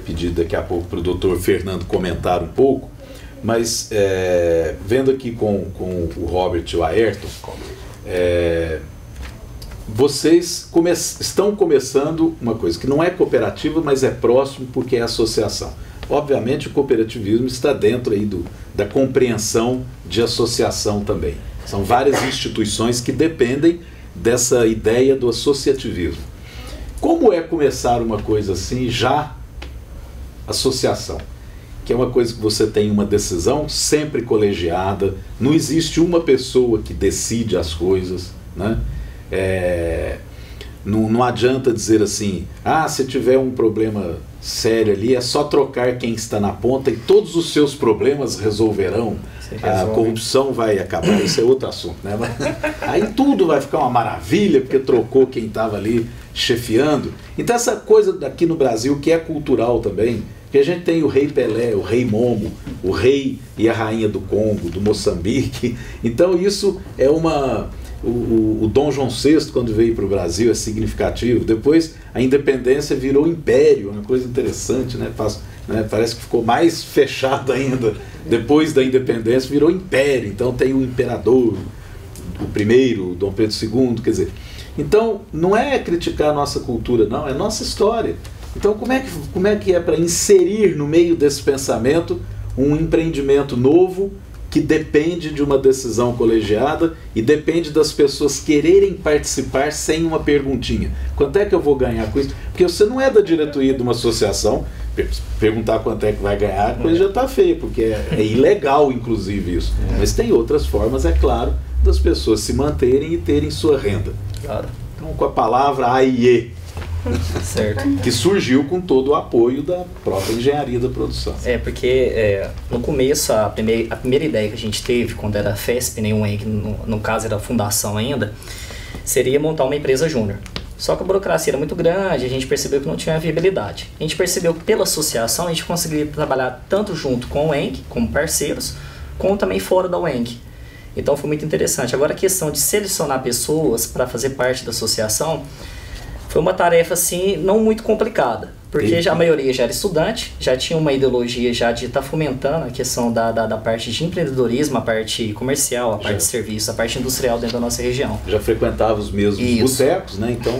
pedir daqui a pouco para o doutor Fernando comentar um pouco, mas vendo aqui com o Robert e o Ayrton, vocês estão começando uma coisa que não é cooperativa, mas é próximo porque é associação. Obviamente o cooperativismo está dentro aí da compreensão de associação também. São várias instituições que dependem dessa ideia do associativismo. Como é começar uma coisa assim, já associação? Que é uma coisa que você tem uma decisão sempre colegiada, não existe uma pessoa que decide as coisas, né? Não adianta dizer assim, se tiver um problema sério ali, é só trocar quem está na ponta e todos os seus problemas resolverão. A corrupção vai acabar, isso é outro assunto, né? Aí tudo vai ficar uma maravilha, porque trocou quem estava ali chefiando. Então essa coisa aqui no Brasil, que é cultural também, que a gente tem o rei Pelé, o rei Momo, o rei e a rainha do Congo, do Moçambique. Então isso é o Dom João VI, quando veio para o Brasil, é significativo. Depois a independência virou império, uma coisa interessante, né? Parece que ficou mais fechado ainda. Depois da independência virou império, então tem o imperador, o primeiro, Dom Pedro II, quer dizer. Então não é criticar a nossa cultura, não, é nossa história. Então como é que é para inserir no meio desse pensamento um empreendimento novo que depende de uma decisão colegiada e depende das pessoas quererem participar sem uma perguntinha. Quanto é que eu vou ganhar com isso? Porque você não é da diretoria de uma associação, perguntar quanto é que vai ganhar, a coisa já está feia, porque é ilegal, inclusive, isso. Mas tem outras formas, é claro, das pessoas se manterem e terem sua renda. Claro. Então, com a palavra AIE, certo. que surgiu com todo o apoio da própria engenharia da produção. Porque no começo, a primeira ideia que a gente teve, quando era a FESP, né, no caso era a fundação ainda, seria montar uma empresa júnior. Só que a burocracia era muito grande, a gente percebeu que não tinha viabilidade. A gente percebeu que pela associação a gente conseguiria trabalhar tanto junto com o ENC, como parceiros, como também fora da UENC. Então foi muito interessante. Agora a questão de selecionar pessoas para fazer parte da associação foi uma tarefa assim não muito complicada, porque a maioria já era estudante, já tinha uma ideologia já de estar fomentando a questão da parte de empreendedorismo, a parte comercial, a parte de serviço, a parte industrial dentro da nossa região. Já frequentava os mesmos botecos, né? Então...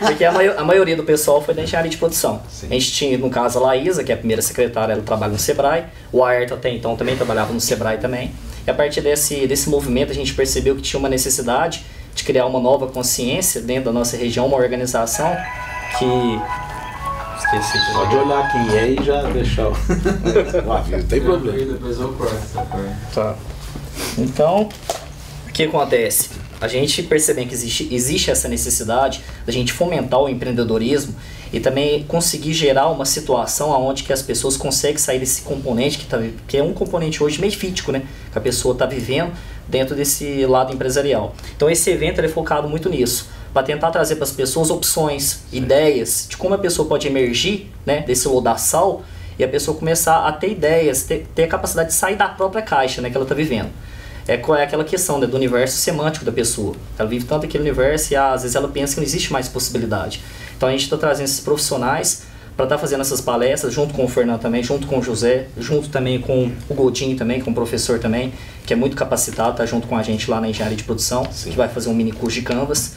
porque a maioria do pessoal foi da engenharia de produção. Sim. A gente tinha, no caso, a Laísa, que é a primeira secretária, ela trabalha no Sebrae, o Ayrton até então também trabalhava no Sebrae também, e a partir desse movimento a gente percebeu que tinha uma necessidade de criar uma nova consciência dentro da nossa região, uma organização que... Esqueci. Pode olhar quem é e já deixar o aviso, não tem problema. Tá. Então, o que acontece? A gente percebendo que existe essa necessidade da gente fomentar o empreendedorismo e também conseguir gerar uma situação onde que as pessoas conseguem sair desse componente que é um componente hoje meio fítico, né? Que a pessoa está vivendo dentro desse lado empresarial. Então esse evento ele é focado muito nisso, para tentar trazer para as pessoas opções, ideias de como a pessoa pode emergir, né, desse lodaçal e a pessoa começar a ter ideias, ter a capacidade de sair da própria caixa, né, que ela está vivendo. É aquela questão, né, do universo semântico da pessoa. Ela vive tanto aquele universo e às vezes ela pensa que não existe mais possibilidade. Então a gente está trazendo esses profissionais para estar fazendo essas palestras, junto com o Fernando também, junto com o José, junto também com o Godinho também, com o professor também, que é muito capacitado, tá junto com a gente lá na engenharia de produção, que vai fazer um mini curso de Canvas.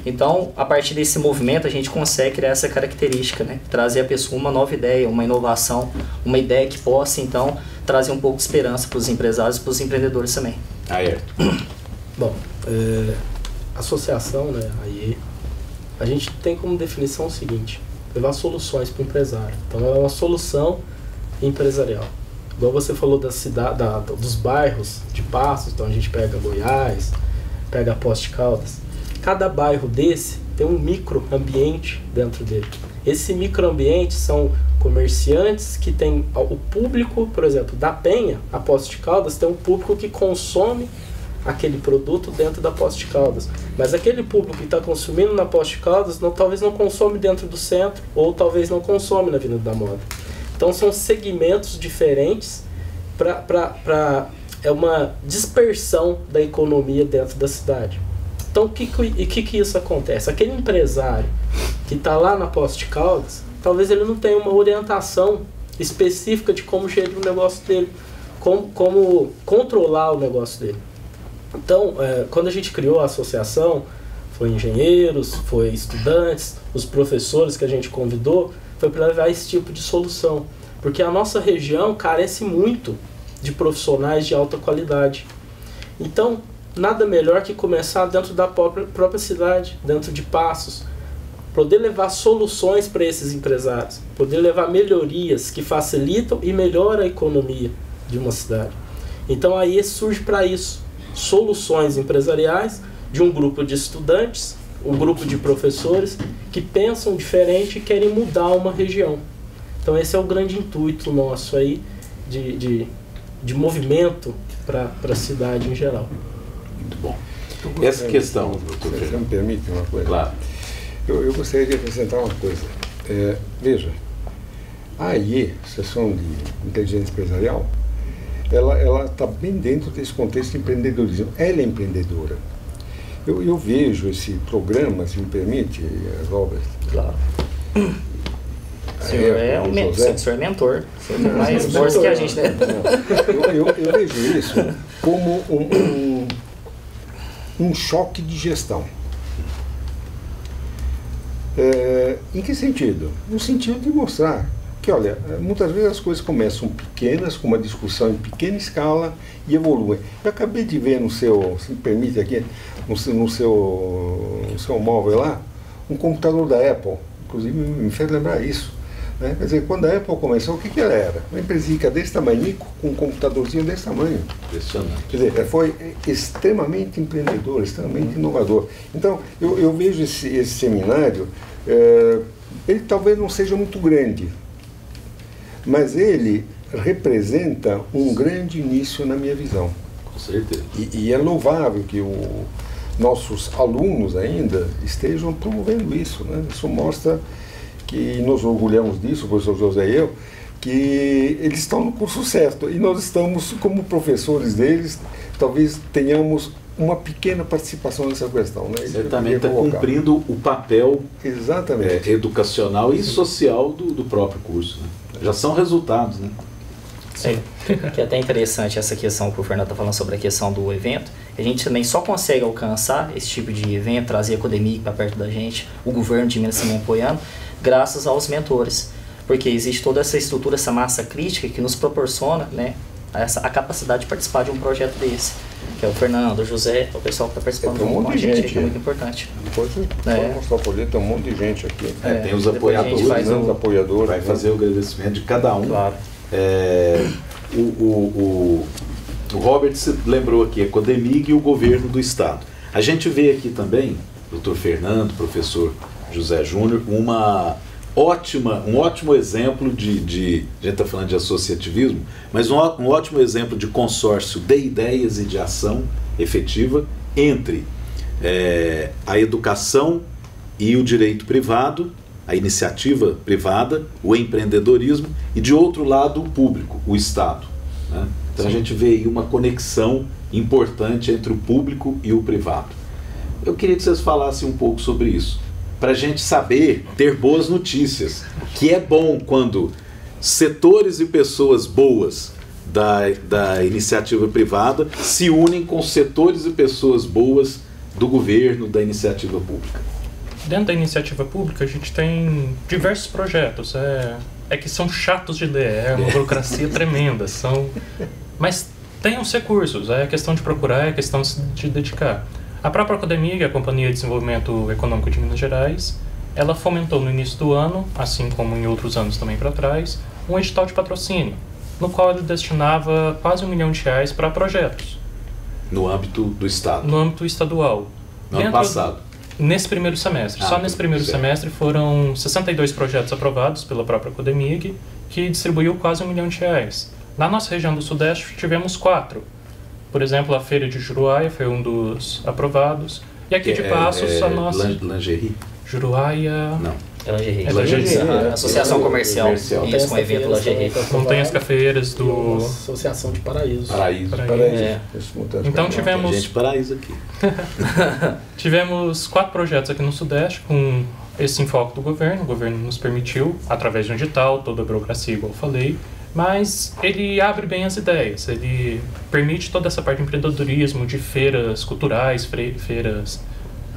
Então, a partir desse movimento, a gente consegue criar essa característica, né? Trazer a pessoa uma nova ideia, uma inovação, uma ideia que possa, então, trazer um pouco de esperança para os empresários e para os empreendedores também. Bom, associação, né, aí, a gente tem como definição o seguinte: levar soluções para o empresário. Então ela é uma solução empresarial. Igual você falou da cidade, dos bairros de Passos, então a gente pega Goiás, pega Poços de Caldas. Cada bairro desse tem um microambiente dentro dele. Esse microambiente são comerciantes que tem o público, por exemplo, da Penha, a Poços de Caldas, tem um público que consome aquele produto dentro da Poços de Caldas. Mas aquele público que está consumindo na Poços de Caldas talvez não consome dentro do centro, ou talvez não consome na Avenida da Moda. Então são segmentos diferentes é uma dispersão da economia dentro da cidade. Então o que isso acontece? Aquele empresário que está lá na Poços de Caldas talvez ele não tenha uma orientação específica de como gerir o negócio dele, como controlar o negócio dele. Então, quando a gente criou a associação, foi engenheiros, foi estudantes, os professores que a gente convidou, foi para levar esse tipo de solução. Porque a nossa região carece muito de profissionais de alta qualidade. Então, nada melhor que começar dentro da própria cidade, dentro de Passos, poder levar soluções para esses empresários, poder levar melhorias que facilitam e melhoram a economia de uma cidade. Então aí surge para isso, soluções empresariais de um grupo de estudantes, um grupo de professores que pensam diferente e querem mudar uma região. Então esse é o grande intuito nosso aí de movimento para a cidade em geral. Muito bom. Essa questão, doutor, se você me permite uma coisa? Claro. Eu gostaria de acrescentar uma coisa. Veja, a AIE, Associação de Inteligência Empresarial, ela está bem dentro desse contexto de empreendedorismo. Ela é empreendedora. Eu vejo esse programa, se me permite, Robert. Claro. O senhor é mentor. Você tem mais força que a gente, né? Eu vejo isso como um choque de gestão. Em que sentido? No sentido de mostrar que, olha, muitas vezes as coisas começam pequenas, com uma discussão em pequena escala e evoluem. Eu acabei de ver no seu, se me permite aqui, no seu móvel lá, um computador da Apple, inclusive me fez lembrar isso. Né? Quer dizer, quando a Apple começou, o que ela era? Uma empresinha desse tamanhico, com um computadorzinho desse tamanho. Impressionante. Quer dizer, foi extremamente empreendedor, extremamente inovador. Então, eu vejo esse seminário, ele talvez não seja muito grande, mas ele representa um grande início na minha visão. Com certeza. E é louvável que nossos alunos ainda estejam promovendo isso. Né? Isso mostra que nos orgulhamos disso, o professor José e eu, que eles estão no curso certo e nós estamos, como professores deles, talvez tenhamos uma pequena participação nessa questão. Né? Certamente está cumprindo o papel educacional e social do próprio curso. Né? Já são resultados, né? Sim, que é até interessante essa questão que o Fernando está falando sobre a questão do evento. A gente também só consegue alcançar esse tipo de evento, trazer a Codemig para perto da gente, o governo de Minas também apoiando, graças aos mentores. Porque existe toda essa estrutura, essa massa crítica que nos proporciona, né, a capacidade de participar de um projeto desse. Que é o Fernando, o José, o pessoal que está participando com a gente, que é muito importante. Depois mostrar o folheto, tem um monte de gente aqui. Tem os apoiadores, vai fazer o agradecimento de cada um. Claro. O Robert se lembrou aqui, a Codemig e o governo do estado. A gente vê aqui também, doutor Fernando, professor José Júnior, um ótimo exemplo a gente está falando de associativismo, mas um ótimo exemplo de consórcio de ideias e de ação efetiva entre a educação e o direito privado, a iniciativa privada, o empreendedorismo e, de outro lado, o público, o Estado. Né? Então a gente vê aí uma conexão importante entre o público e o privado. Eu queria que vocês falassem um pouco sobre isso, para a gente saber ter boas notícias, que é bom quando setores e pessoas boas da iniciativa privada se unem com setores e pessoas boas do governo, da iniciativa pública. Dentro da iniciativa pública, a gente tem diversos projetos. É que são chatos de ler, é uma burocracia tremenda. Mas tem os recursos, é questão de procurar, é questão de dedicar. A própria Codemig, a Companhia de Desenvolvimento Econômico de Minas Gerais, ela fomentou no início do ano, assim como em outros anos também para trás, um edital de patrocínio, no qual ele destinava quase R$1 milhão para projetos. No âmbito do Estado? No âmbito estadual. No ano passado? Nesse primeiro semestre. Só nesse primeiro semestre foram 62 projetos aprovados pela própria Codemig, que distribuiu quase R$1 milhão. Na nossa região do Sudeste tivemos 4. Por exemplo, a Feira de Juruáia foi um dos aprovados. E aqui de Passos, a nossa... Lingerie? Juruáia... Não. É Lingerie. Associação Comercial. Isso, com o evento Lingerie. Montanhas Cafeeiras do... Associação de Paraíso. Paraíso. Então tivemos... Tem gente de Paraíso aqui. Tivemos 4 projetos aqui no Sudeste, com esse enfoque do governo. O governo nos permitiu, através de um edital, toda a burocracia, igual eu falei, mas ele abre bem as ideias, ele permite toda essa parte de empreendedorismo, de feiras culturais, feiras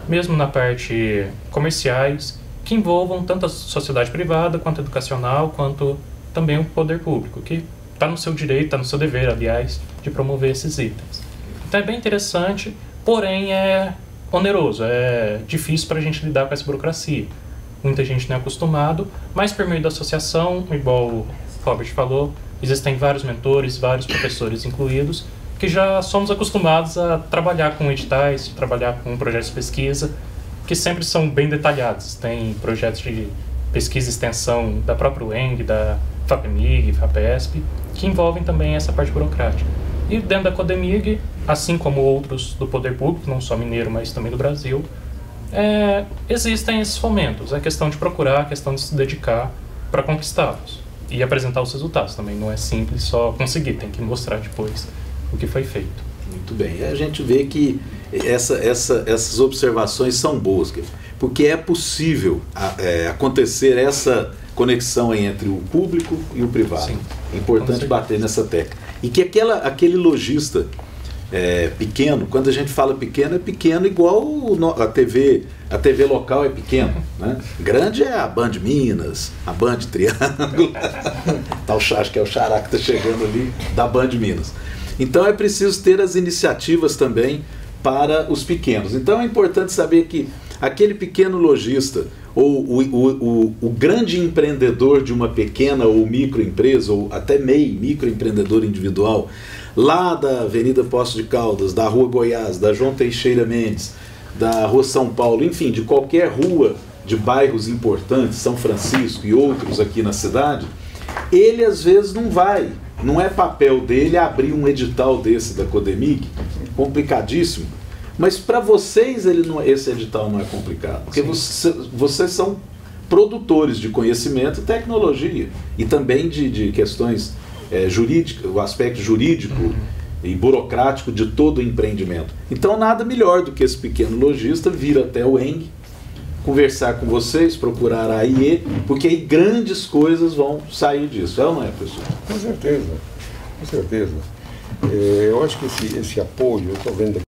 mesmo na parte comerciais, que envolvam tanto a sociedade privada, quanto a educacional, quanto também o poder público, que está no seu direito, está no seu dever, aliás, de promover esses itens. Então é bem interessante, porém é oneroso, é difícil para a gente lidar com essa burocracia. Muita gente não é acostumado, mas por meio da associação, igual o Robert falou, existem vários mentores, vários professores incluídos, que já somos acostumados a trabalhar com editais, trabalhar com projetos de pesquisa, que sempre são bem detalhados. Tem projetos de pesquisa e extensão da própria UENG, da FAPEMIG, FAPESP, que envolvem também essa parte burocrática. E dentro da CODEMIG, assim como outros do poder público, não só mineiro, mas também do Brasil, existem esses fomentos. É questão de procurar, a questão de se dedicar para conquistá-los e apresentar os resultados. Também não é simples só conseguir, tem que mostrar depois o que foi feito. Muito bem. A gente vê que essas observações são boas, porque é possível acontecer essa conexão entre o público e o privado. Sim, é importante bater nessa tecla. E que aquele lojista pequeno, quando a gente fala pequeno, é pequeno igual a TV local é pequena, né? Grande é a Band Minas, a Band Triângulo, acho que é o Xará que está chegando ali da Band Minas. Então é preciso ter as iniciativas também para os pequenos. Então é importante saber que aquele pequeno lojista ou o grande empreendedor de uma pequena ou microempresa, ou até microempreendedor individual, lá da Avenida Poços de Caldas, da Rua Goiás, da João Teixeira Mendes, da Rua São Paulo, enfim, de qualquer rua de bairros importantes, São Francisco e outros aqui na cidade, ele às vezes não é papel dele abrir um edital desse da CODEMIG, complicadíssimo, mas para vocês esse edital não é complicado, porque vocês são produtores de conhecimento e tecnologia, e também de questões jurídicas, o aspecto jurídico e burocrático de todo o empreendimento. Então nada melhor do que esse pequeno lojista vir até o ENG, conversar com vocês, procurar a IE, porque aí grandes coisas vão sair disso, não é, professor? Com certeza, com certeza. Eu acho que esse apoio, eu estou vendo aqui